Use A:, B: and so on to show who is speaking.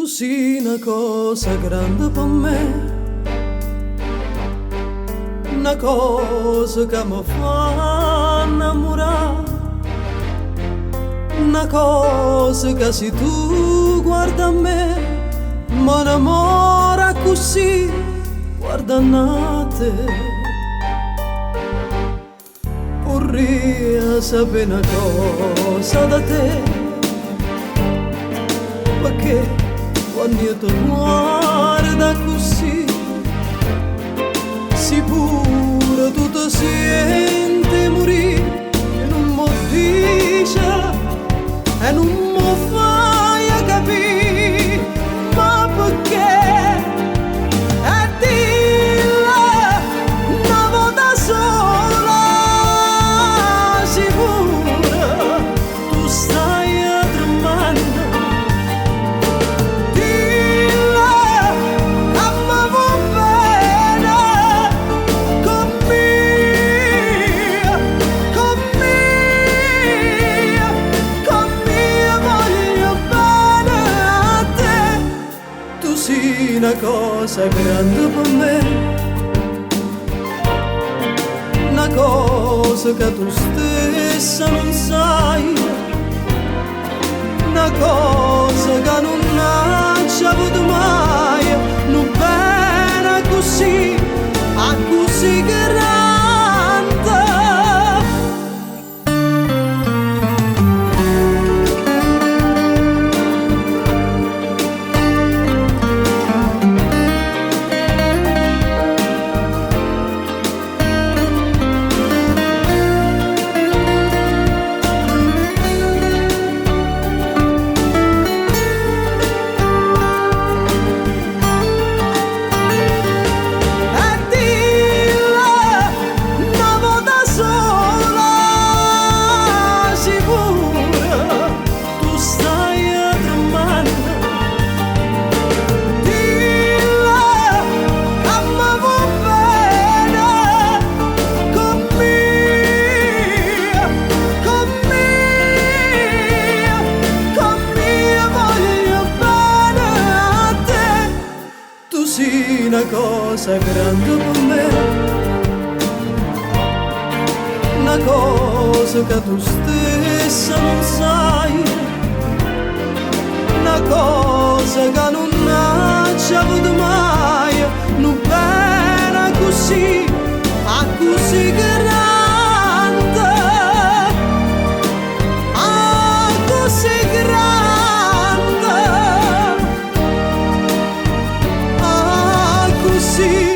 A: Tu sei una cosa grande per me, una cosa che mi fa innamorare, una cosa che se tu guarda a me, mi innamora così, guardando a te. Vorrei sapere una cosa da te, perché quando io ti guardo così, sicuro tu ti senti morire e non mi dice e non mi fai capire, ma perché? E dilla una volta sola, sicura tu stai a tremare. Una cosa grande per me, una cosa che tu stessa non sai, una cosa che non hai avuto mai, non bene così, a così grande. Una cosa grande per me, una cosa che tu stessa non sai, una cosa che non hai avuto mai, non bene così, a così grande, a così grande. See